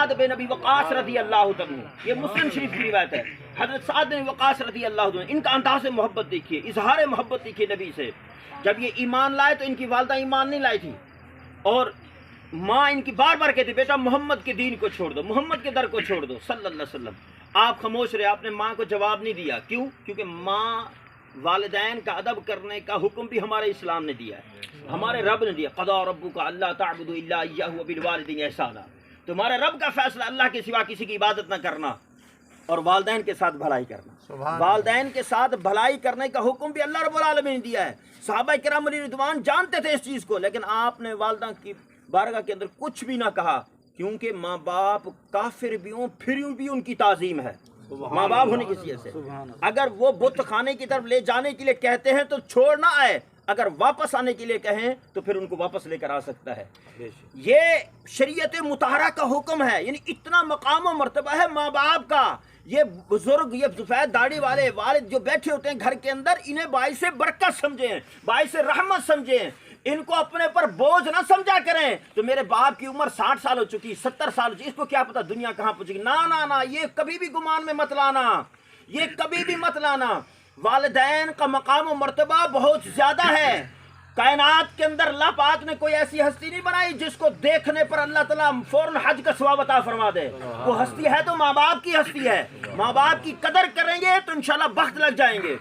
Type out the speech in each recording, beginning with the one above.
سعد بن ابی وقاص رضی اللہ عنہ، یہ مسلم شریف کی روایت ہے، حضرت سعد بن وقاص رضی اللہ عنہ، ان کا انداز محبت دیکھیے، اظہار محبت دیکھیے نبی سے۔ جب یہ ایمان لائے تو ان کی والدہ ایمان نہیں لائی تھی، اور ماں ان کی بار بار کہتی بیٹا محمد کے دین کو چھوڑ دو، محمد کے در کو چھوڑ دو صلی اللہ علیہ وسلم۔ آپ خاموش رہے، آپ نے ماں کو جواب نہیں دیا، کیوں؟ کیونکہ ماں والدین کا ادب کرنے کا حکم بھی ہمارے اسلام نے دیا ہے، ہمارے رب نے دیا، قضا ربک الا تعبدوا الا ایہ وبالوالدین احسانا، تمہارے رب کا فیصلہ اللہ کے سوا کسی کی عبادت نہ کرنا اور والدین کے ساتھ بھلائی کرنا۔ والدین کے ساتھ بھلائی کرنے کا حکم بھی اللہ رب العالمین نے دیا ہے۔ صحابہ کرام علیہ رضوان جانتے تھے اس چیز کو، لیکن آپ نے والدہ کی بارگاہ کے اندر کچھ بھی نہ کہا، کیونکہ ماں باپ کافر بھی ہوں پھر بھی ان کی تعظیم ہے ماں باپ ہونے کی حیثیت سے۔ اگر وہ بت خانے کی طرف لے جانے کے لیے کہتے ہیں تو چھوڑ نہ آئے، اگر واپس آنے کے لیے کہیں تو پھر ان کو واپس لے کر آ سکتا ہے۔ یہ شریعت مطہرہ کا حکم ہے، یعنی اتنا مقام و مرتبہ ہے ماں باپ کا۔ یہ بزرگ، یہ سفید داڑھی والے والد جو بیٹھے ہوتے ہیں گھر کے اندر، انہیں باعث برکت سمجھیں، باعث رحمت سمجھیں، ان کو اپنے پر بوجھ نہ سمجھا کریں۔ تو میرے باپ کی عمر 60 سال ہو چکی، 70 سال ہو چکی، اس کو کیا پتا دنیا کہاں پہنچے گی۔ نہ، یہ کبھی بھی گمان میں مت لانا، یہ کبھی بھی مت لانا۔ والدین کا مقام و مرتبہ بہت زیادہ ہے۔ کائنات کے اندر اللہ پاک نے کوئی ایسی ہستی نہیں بنائی جس کو دیکھنے پر اللہ تعالیٰ فوراً حج کا ثواب عطا فرما دے۔ وہ ہستی ہے تو ماں باپ کی ہستی ہے، ماں باپ کی قدر کریں گے تو انشاءاللہ بخت لگ جائیں گے۔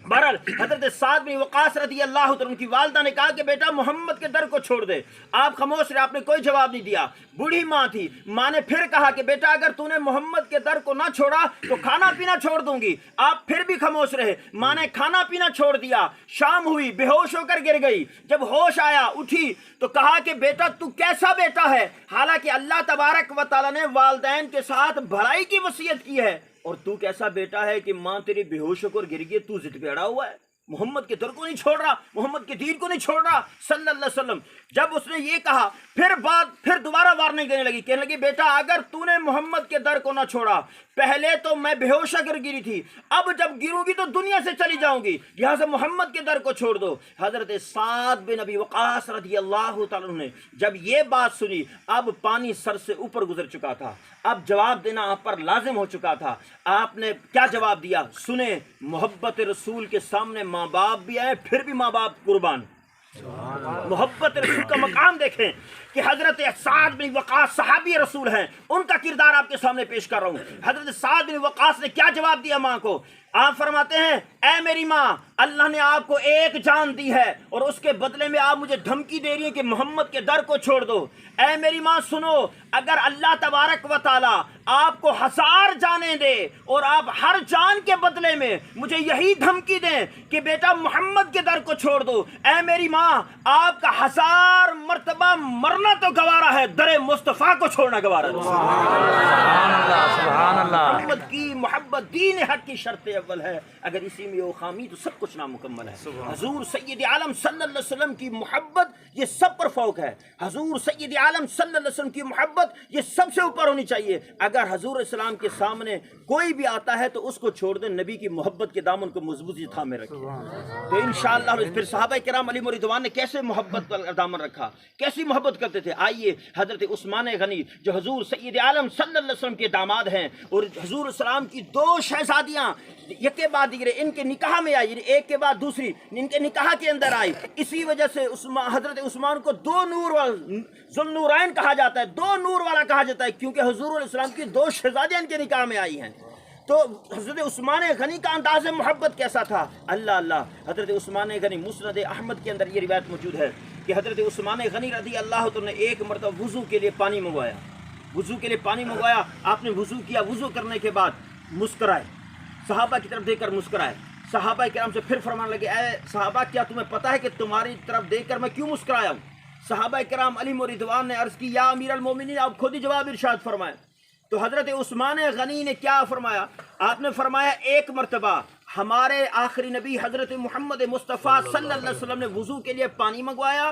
بہرحال حضرت سعد بن وقاص رضی اللہ عنہ کی والدہ نے کہا کہ بیٹا محمد کے در کو چھوڑ دے۔ آپ خاموش رہے، آپ نے کوئی جواب نہیں دیا۔ بوڑھی ماں تھی، ماں نے پھر کہا کہ بیٹا اگر تو نے محمد کے در کو نہ چھوڑا تو کھانا پینا چھوڑ دوں گی۔ آپ پھر بھی خاموش رہے۔ ماں نے کھانا پینا چھوڑ دیا، شام ہوئی، بے ہوش ہو کر گر گئی۔ جب ہوش آیا، اٹھی تو کہا کہ بیٹا تو کیسا بیٹا ہے، حالانکہ اللہ تبارک و تعالیٰ نے والدین کے ساتھ بھلائی کی وصیت کی ہے، اور تو کیسا بیٹا ہے کہ ماں تیری بے ہوش ہو کر گر گئی، تو ضد پہ اڑا ہوا ہے، محمد کے در کو نہیں چھوڑ رہا، محمد کے دین کو نہیں چھوڑ رہا صلی اللہ علیہ وسلم۔ جب اس نے یہ کہا پھر دوبارہ وارننگ دینے لگی، کہنے لگی بیٹا اگر تو نے محمد کے در کو نہ چھوڑا، پہلے تو میں بے ہوش ہو کر گری تھی، اب جب گروں گی تو دنیا سے چلی جاؤں گی، یہاں سے محمد کے در کو چھوڑ دو۔ حضرت سعد بن ابی وقاص رضی اللہ تعالیٰ عنہ نے جب یہ بات سنی، اب پانی سر سے اوپر گزر چکا تھا، اب جواب دینا آپ پر لازم ہو چکا تھا۔ آپ نے کیا جواب دیا سنیں، محبت رسول کے سامنے ماں باپ بھی آئے پھر بھی ماں باپ قربان۔ محبت رسول کا مقام دیکھیں کہ حضرت سعد بن وقاص صحابی رسول ہیں، ان کا کردار آپ کے سامنے پیش کر رہا ہوں۔ حضرت سعد بن وقاص نے کیا جواب دیا ماں کو؟ آپ فرماتے ہیں اے میری ماں، اللہ نے آپ کو ایک جان دی ہے اور اس کے بدلے میں آپ مجھے دھمکی دے رہی ہیں کہ محمد کے در کو چھوڑ دو۔ اے میری ماں سنو، اگر اللہ تبارک و تعالی آپ کو 1000 جانیں دے اور آپ ہر جان کے بدلے میں مجھے یہی دھمکی دیں کہ بیٹا محمد کے در کو چھوڑ دو، اے میری ماں آپ کا 1000 مرتبہ مرنا تو گوارا ہے، در مصطفیٰ کو چھوڑنا گوارا ہے۔ سبحان اللہ۔ محمد کی محبت دین حق کی شرط اول ہے، اگر اسی میں وہ خامی تو سب کچھ نامکمل ہے۔ حضور سید عالم صلی اللہ علیہ وسلم کی محبت یہ سب پر فوق ہے، حضور سید عالم صلی اللہ علیہ وسلم کی محبت یہ سب سے اوپر ہونی چاہیے۔ اگر حضور اسلام کے سامنے کوئی بھی آتا ہے تو اس کو چھوڑ دیں، نبی کی محبت کے دامن کو مضبوطی سے تھامے رکھیں تو انشاءاللہ۔ پھر صحابہ کرام علیہ رضوان نے کیسے محبت کا دامن رکھا، کیسی محبت کرتے تھے؟ آئیے حضرت عثمان غنی جو حضور سید عالم صلی اللہ علیہ وسلم کے داماد ہیں اور حضور السلام کی 2 شہزادیاں یک کے بعد دیگرے ان کے نکاح میں آئی، یعنی ایک کے بعد دوسری ان کے نکاح کے اندر آئی، اسی وجہ سے حضرت عثمان کو 2 نور ذوالنورین کہا جاتا ہے، 2 نور والا کہا جاتا ہے، کیونکہ حضور علیہ السلام کی 2 شہزادیاں ان کے نکاح میں آئی ہیں۔ تو حضرت عثمان غنی کا انداز محبت کیسا تھا؟ اللہ۔ حضرت عثمان غنی مسند احمد کے اندر یہ روایت موجود ہے کہ حضرت عثمان غنی رضی اللہ عنہ نے ایک مرتبہ وضو کے لیے پانی منگوایا، آپ نے وضو کیا، وضو کرنے کے بعد مسکرائے، صحابہ کی طرف دیکھ کر مسکرائے۔ صحابہ کرام سے پھر فرمانے لگے اے صحابہ کیا تمہیں پتہ ہے کہ تمہاری طرف دیکھ کر میں کیوں مسکرایا ہوں؟ صحابہ کرام علیہ رضوان نے عرض کی یا امیر المومنین، آپ خود ہی جواب ارشاد فرمائیں۔ تو حضرت عثمان غنی نے کیا فرمایا؟ آپ نے فرمایا ایک مرتبہ ہمارے آخری نبی حضرت محمد مصطفیٰ صلی اللہ علیہ وسلم نے وضو کے لیے پانی منگوایا،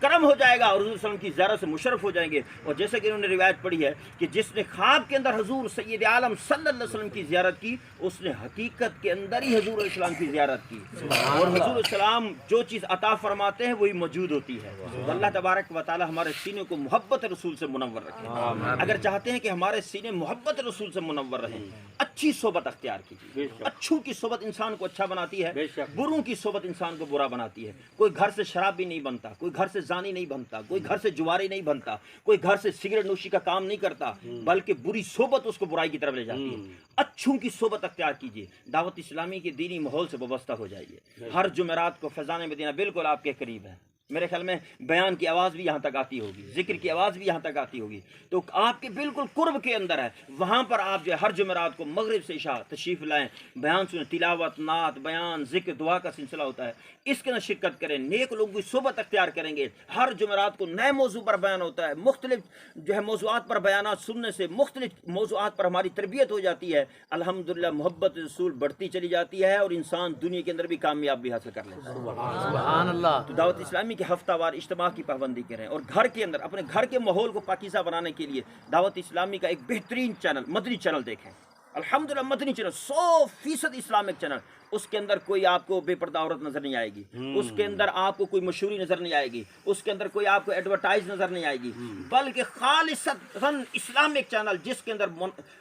کرم ہو جائے گا اور حضور صلی اللہ علیہ وسلم کی زیارت سے مشرف ہو جائیں گے. اور جیسے کہ انہوں نے روایت پڑھی ہے کہ جس نے خواب کے اندر حضور سید عالم صلی اللہ علیہ وسلم کی زیارت کی اس نے حقیقت کے اندر ہی حضور علیہ السلام کی زیارت کی. اور حضور علیہ السلام جو چیز عطا فرماتے ہیں وہی موجود ہوتی ہے. تو اللہ تبارک و تعالی ہمارے سینے کو محبت رسول سے منور رکھے. اگر چاہتے ہیں کہ ہمارے سینے محبت رسول سے منور رہیں, اچھی صحبت اختیار کیجیے. اچھوں کی صحبت انسان کو اچھا بناتی ہے, بروں کی صحبت انسان کو برا بناتی ہے. کوئی گھر سے شرابی نہیں بنتا, کوئی گھر سے زانی نہیں بنتا, کوئی گھر سے جواری نہیں بنتا, کوئی گھر سے سگریٹ نوشی کا کام نہیں کرتا, بلکہ بری صحبت اس کو برائی کی طرف لے جاتی ہے. اچھوں کی صحبت اختیار کیجیے. دعوت اسلامی کے دینی ماحول سے وابستہ ہو جائیے. ہر جمعرات کو فیضان مدینہ بالکل آپ کے قریب ہے. میرے خیال میں بیان کی آواز بھی یہاں تک آتی ہوگی, ذکر کی آواز بھی یہاں تک آتی ہوگی, تو آپ کے بالکل قرب کے اندر ہے. وہاں پر آپ جو ہے ہر جمعرات کو مغرب سے عشاء تشریف لائیں, بیان سنیں, تلاوت, نعت, بیان, ذکر, دعا کا سلسلہ ہوتا ہے. اس کے اندر شرکت کریں, نیک لوگوں کی صحبت اختیار کریں گے. ہر جمعرات کو نئے موضوع پر بیان ہوتا ہے. مختلف جو ہے موضوعات پر بیانات سننے سے مختلف موضوعات پر ہماری تربیت ہو جاتی ہے. الحمدللہ محبت رسول بڑھتی چلی جاتی ہے اور انسان دنیا کے اندر بھی کامیابی حاصل کر لیتا ہے. سبحان اللہ. تو دعوت اسلامی کے ہفتہ وار اجتماع کی پابندی کریں, اور گھر کے اندر اپنے گھر کے ماحول کو پاکیزہ بنانے کے لیے دعوت اسلامی کا ایک بہترین چینل مدنی چینل دیکھیں. الحمدللہ مدنی چینل 100% اسلامک چینل. اس کے اندر کوئی آپ کو بے پردہ عورت نظر نہیں آئے گی, اس کے اندر آپ کو کوئی مشہوری نظر نہیں آئے گی, اس کے اندر کوئی آپ کو ایڈورٹائز نظر نہیں آئے گی, بلکہ خالصتاً اسلامک چینل جس کے اندر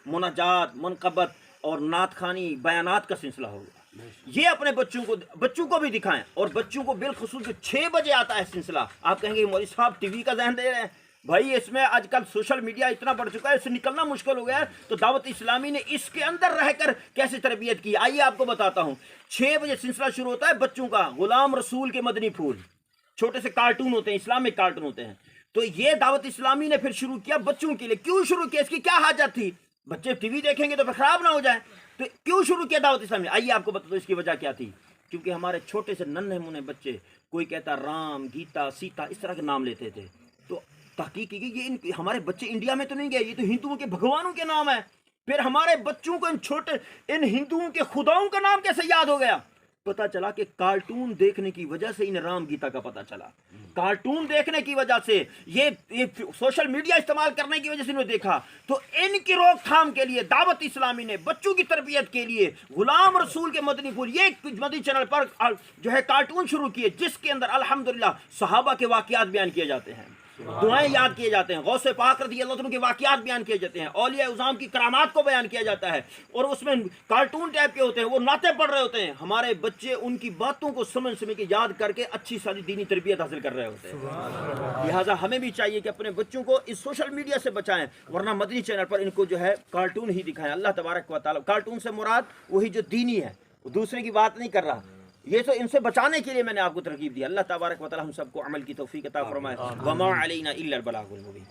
مناجات, منقبت اور نعت خوانی بیانات کا سلسلہ ہوگا. یہ اپنے بچوں کو بھی دکھائیں, اور بچوں کو بالخصوص 6 بجے آتا ہے سلسلہ. آپ کہیں گے مولوی صاحب ٹی وی کا ذہن دے رہے ہیں. بھائی اس میں آج کل سوشل میڈیا اتنا بڑھ چکا ہے, اس سے نکلنا مشکل ہو گیا ہے. تو دعوت اسلامی نے اس کے اندر رہ کر کیسے تربیت کی, آئیے آپ کو بتاتا ہوں. 6 بجے سلسلہ شروع ہوتا ہے بچوں کا, غلام رسول کے مدنی پھول, چھوٹے سے کارٹون ہوتے ہیں, اسلامک کارٹون ہوتے ہیں. تو یہ دعوت اسلامی نے پھر شروع کیا بچوں کے لیے. کیوں شروع کیا, اس کی کیا حاجت تھی؟ بچے ٹی وی دیکھیں گے تو پھر خراب نہ ہو جائے, تو کیوں شروع کیا دعوت اسلامی؟ آئیے آپ کو بتا دو اس کی وجہ کیا تھی. کیونکہ ہمارے چھوٹے سے ننھے منھے بچے, کوئی کہتا رام, گیتا, سیتا, اس طرح کے نام لیتے تھے. تو تحقیق کی گئی یہ ہمارے بچے انڈیا میں تو نہیں گئے, یہ تو ہندوؤں کے بھگوانوں کے نام ہے. پھر ہمارے بچوں کو ان ہندوؤں کے خداؤں کا نام کیسے یاد ہو گیا؟ پتا چلا کہ کارٹون دیکھنے کی وجہ سے انہیں رام گیتا کا پتا چلا. کارٹون دیکھنے کی وجہ سے, یہ سوشل میڈیا استعمال کرنے کی وجہ سے انہوں نے دیکھا. تو ان کی روک تھام کے لیے دعوت اسلامی نے بچوں کی تربیت کے لیے غلام رسول کے مدنی پھول, یہ مدنی چینل پر جو ہے کارٹون شروع کیے, جس کے اندر الحمدللہ صحابہ کے واقعات بیان کیے جاتے ہیں, دعائیں یاد کیے جاتے ہیں, غوث پاک رضی اللہ عنہ کے واقعات بیان کیے جاتے ہیں, اولیاء اعظام کی کرامات کو بیان کیا جاتا ہے, اور اس میں کارٹون ٹائپ کے ہوتے ہیں, وہ نعتیں پڑھ رہے ہوتے ہیں. ہمارے بچے ان کی باتوں کو سمجھ کے یاد کر کے اچھی ساری دینی تربیت حاصل کر رہے ہوتے ہیں. لہٰذا ہمیں بھی چاہیے کہ اپنے بچوں کو اس سوشل میڈیا سے بچائیں, ورنہ مدنی چینل پر ان کو جو ہے کارٹون ہی دکھائیں. اللہ تبارک و تعالیٰ, کارٹون سے مراد وہی جو دینی ہے, دوسرے کی بات نہیں کر رہا. یہ تو ان سے بچانے کے لیے میں نے آپ کو ترغیب دی. اللہ تبارک و تعالیٰ ہم سب کو عمل کی توفیق عطا فرمائے. وما علینا الا البلاغ المبین.